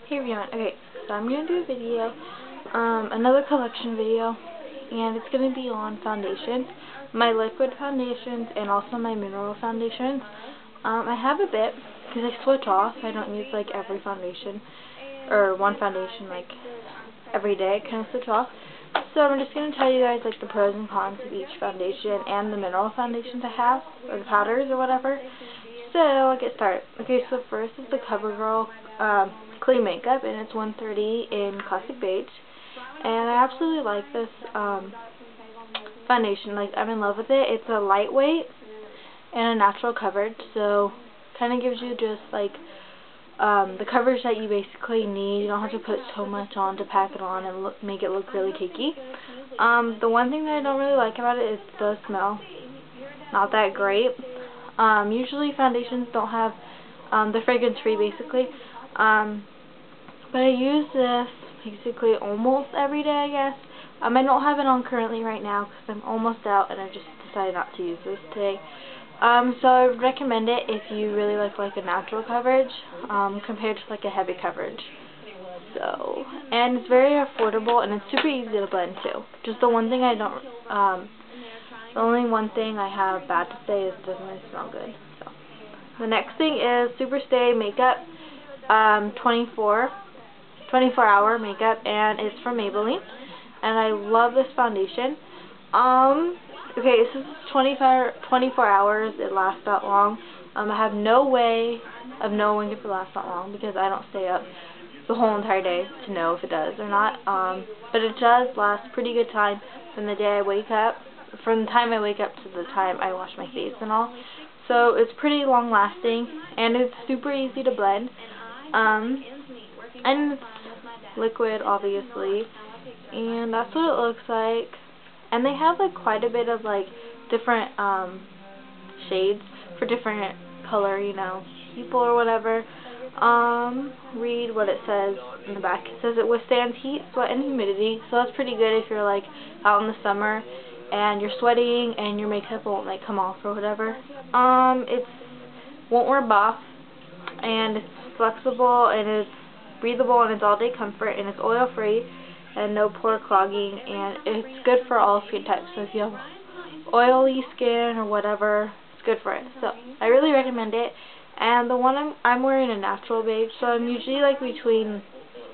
Hey everyone, okay, so I'm going to do a video, another collection video, and it's going to be on foundations, my liquid foundations, and also my mineral foundations. I have a bit, because I switch off. I don't use, like, every foundation, or one foundation, like, every day. I kind of switch off. So I'm just going to tell you guys, like, the pros and cons of each foundation, and the mineral foundations I have, or the powders, or whatever. So, I'll get started. Okay, so first is the CoverGirl, Clean Makeup, and it's 130 in Classic Beige. And I absolutely like this foundation. Like, I'm in love with it. It's a lightweight and a natural coverage, so kind of gives you just like the coverage that you basically need. You don't have to put so much on to pack it on and make it look really cakey. The one thing that I don't really like about it is the smell. Not that great. Usually foundations don't have, they're fragrance free basically. But I use this basically almost every day, I guess. I don't have it on currently right now because I'm almost out and I just decided not to use this today. So I would recommend it if you really like a natural coverage compared to like a heavy coverage. So, and it's very affordable and it's super easy to blend too. Just the one thing I don't, the only one thing I have bad to say is it doesn't really smell good. So, the next thing is Super Stay Makeup 24-hour makeup, and it's from Maybelline, and I love this foundation. Okay, this is 24 hours. It lasts that long. I have no way of knowing if it lasts that long because I don't stay up the whole entire day to know if it does or not. But it does last pretty good time from the day I wake up, from the time I wake up to the time I wash my face and all. So it's pretty long lasting, and it's super easy to blend. And it's liquid, obviously, and that's what it looks like. And they have like quite a bit of like different shades for different color, you know, people or whatever. Read what it says in the back. It says it withstands heat, sweat, and humidity, so that's pretty good if you're like out in the summer and you're sweating and your makeup won't like come off or whatever. It won't rub off, and it's flexible, and it's breathable, and it's all-day comfort, and it's oil-free and no pore clogging, and it's good for all skin types. So if you have oily skin or whatever, it's good for it. So I really recommend it. And the one I'm wearing a natural beige, so I'm usually like between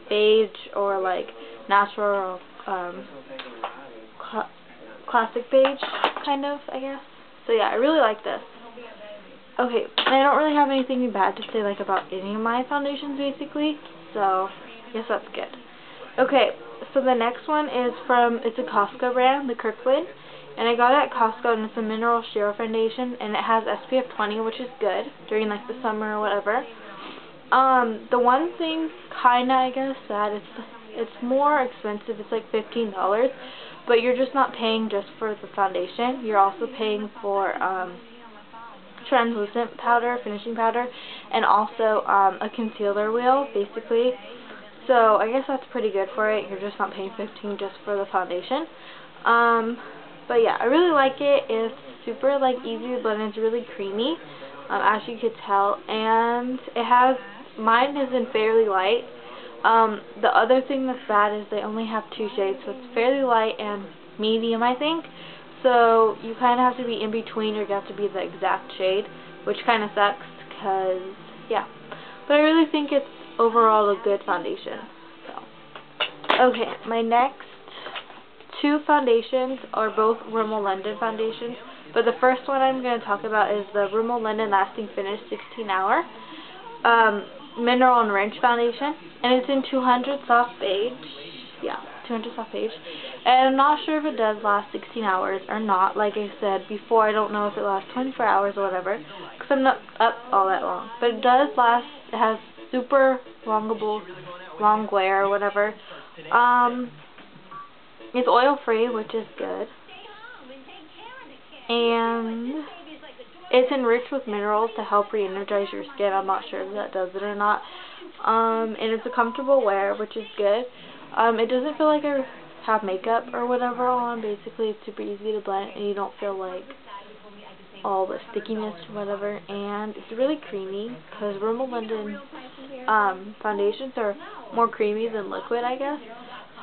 beige or like natural classic beige kind of, I guess. So yeah, I really like this. Okay, I don't really have anything bad to say like about any of my foundations basically, so I guess that's good. Okay, so the next one is it's a Costco brand, the Kirkland, and I got it at Costco, and it's a mineral sheer foundation, and it has SPF 20, which is good during like the summer or whatever. The one thing kinda, I guess, that it's more expensive. It's like $15, but you're just not paying just for the foundation. You're also paying for translucent powder, finishing powder, and also a concealer wheel, basically. So I guess that's pretty good for it. You're just not paying $15 just for the foundation. But yeah, I really like it. It's super like easy to blend. It's really creamy, as you could tell, and mine is in fairly light. The other thing that's bad is they only have 2 shades, so it's fairly light and medium, I think. So you kind of have to be in between, or you have to be the exact shade, which kind of sucks, because, yeah. But I really think it's overall a good foundation. So, okay, my next 2 foundations are both Rimmel London foundations, but the first one I'm going to talk about is the Rimmel London Lasting Finish 16-hour Mineral Enriched Foundation, and it's in 200 Soft Beige. Yeah, 200 Soft Beige. And I'm not sure if it does last 16 hours or not. Like I said before, I don't know if it lasts 24 hours or whatever, because I'm not up all that long. But it does last. It has super long wear or whatever. It's oil-free, which is good. And it's enriched with minerals to help re-energize your skin. I'm not sure if that does it or not. And it's a comfortable wear, which is good. It doesn't feel like I have makeup or whatever on. Basically, it's super easy to blend, and you don't feel like all the stickiness or whatever. And it's really creamy, because Rimmel London foundations are more creamy than liquid, I guess.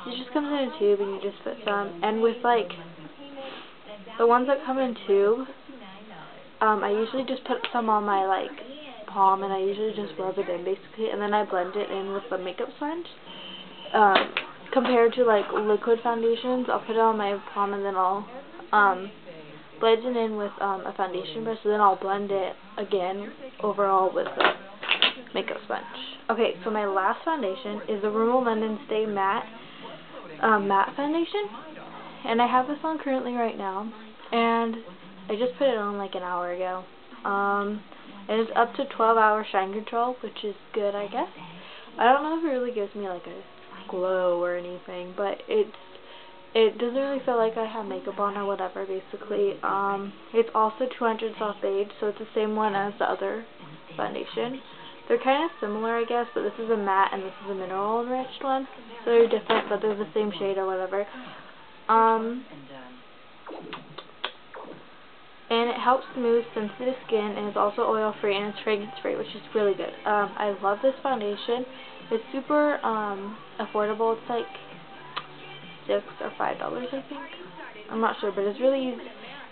It just comes in a tube and you just put some. And with like the ones that come in tube, I usually just put some on my like palm and I usually just rub it in basically, and then I blend it in with the makeup sponge. Compared to like liquid foundations, I'll put it on my palm and then I'll blend it in with a foundation brush, and then I'll blend it again overall with the makeup sponge. Okay, so my last foundation is the Rimmel Stay Matte matte foundation, and I have this on currently right now, and I just put it on like an hour ago. And it's up to 12-hour shine control, which is good, I guess. I don't know if it really gives me like a glow or anything, but it doesn't really feel like I have makeup on or whatever, basically. It's also 200 soft beige, so it's the same one as the other foundation. They're kind of similar, I guess, but this is a matte and this is a mineral enriched one. So they're different, but they're the same shade or whatever. And it helps smooth sensitive skin, and it's also oil free and it's fragrance free, which is really good. I love this foundation. It's super affordable. It's like $6 or $5, I think. I'm not sure, but it's really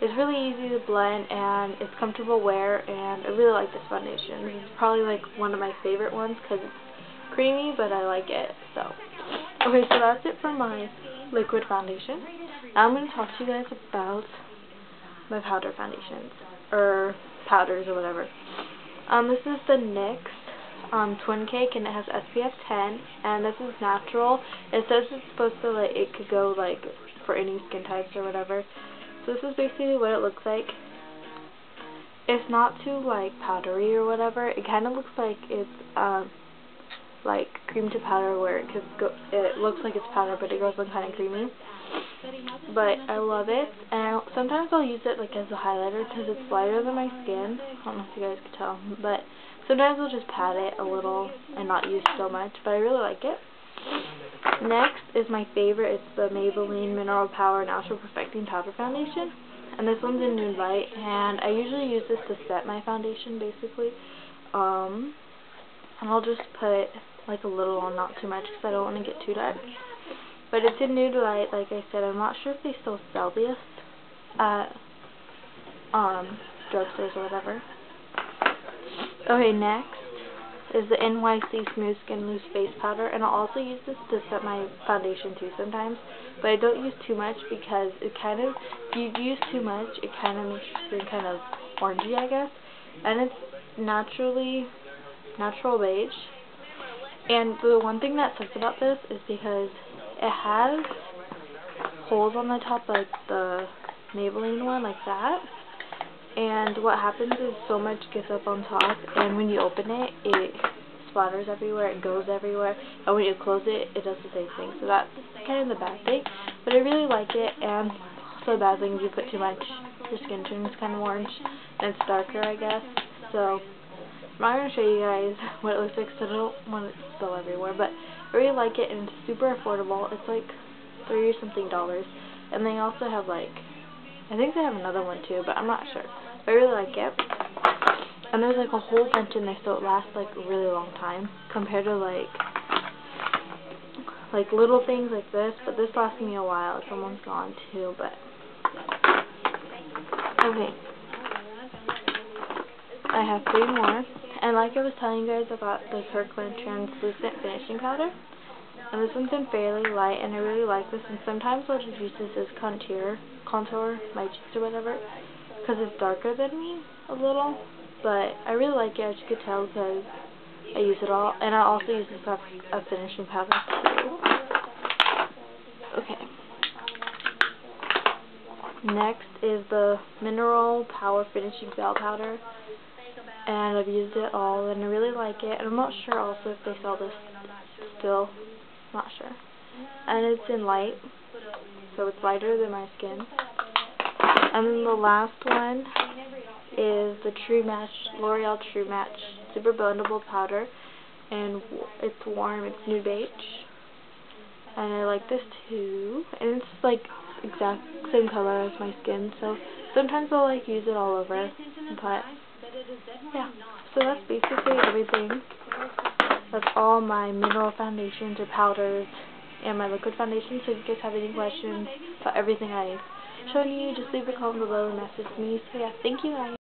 easy to blend and it's comfortable wear, and I really like this foundation. This is probably like one of my favorite ones because it's creamy, but I like it. So, okay, so that's it for my liquid foundation. Now I'm going to talk to you guys about my powder foundations, or powders or whatever. This is the NYX Twin Cake, and it has SPF 10, and this is natural. It says it's supposed to, like, it could go like for any skin types or whatever. So this is basically what it looks like. It's not too like powdery or whatever. It kind of looks like it's like cream to powder, where it looks like it's powder but it goes on kind of creamy. But I love it, and sometimes I'll use it like as a highlighter because it's lighter than my skin. I don't know if you guys can tell, but sometimes I'll just pat it a little and not use so much, but I really like it. Next is my favorite. It's the Maybelline Mineral Power Natural Perfecting Powder Foundation, and this one's in Nude Light, and I usually use this to set my foundation basically. And I'll just put like a little on, not too much because I don't want to get too dark. But it's in Nude Light, like I said. I'm not sure if they still sell this at drugstores or whatever. Okay, next is the NYC Smooth Skin Loose Face Powder, and I'll also use this to set my foundation too sometimes, but I don't use too much because it kind of, if you use too much, it kind of makes your skin kind of orangey, I guess. And it's natural beige. And the one thing that sucks about this is because it has holes on the top like the Maybelline one, like that. And what happens is so much gets up on top, and when you open it, it splatters everywhere, it goes everywhere. And when you close it, it does the same thing. So that's kind of the bad thing. But I really like it, and also the bad thing is you put too much, your skin turns kind of orange, and it's darker, I guess. So I'm not going to show you guys what it looks like because I don't want it to spill everywhere. But I really like it, and it's super affordable. It's like $30 or something. And they also have like, I think they have another one too, but I'm not sure. But I really like it. And there's like a whole bunch in there, so it lasts like a really long time compared to like little things like this. But this lasts me a while. It's almost gone too, but okay. I have 3 more. And like I was telling you guys about the Kirkland translucent finishing powder. And this one's in fairly light, and I really like this. And sometimes I'll just use this as contour my cheeks or whatever, because it's darker than me a little. But I really like it, as you could tell, because I use it all. And I also use this as a finishing powder too. Okay. Next is the Mineral Power Finishing Gel Powder. And I've used it all, and I really like it. And I'm not sure also if they sell this still. Not sure. And it's in light, so it's lighter than my skin. And then the last one is the L'Oreal True Match Super Blendable Powder, and it's warm. It's nude beige, and I like this too. And it's like exact same color as my skin, so sometimes I'll like use it all over. But yeah, so that's basically everything. That's all my mineral foundations or powders and my liquid foundation. So if you guys have any questions about everything I've shown you, just leave a comment below and message me. So yeah, thank you guys.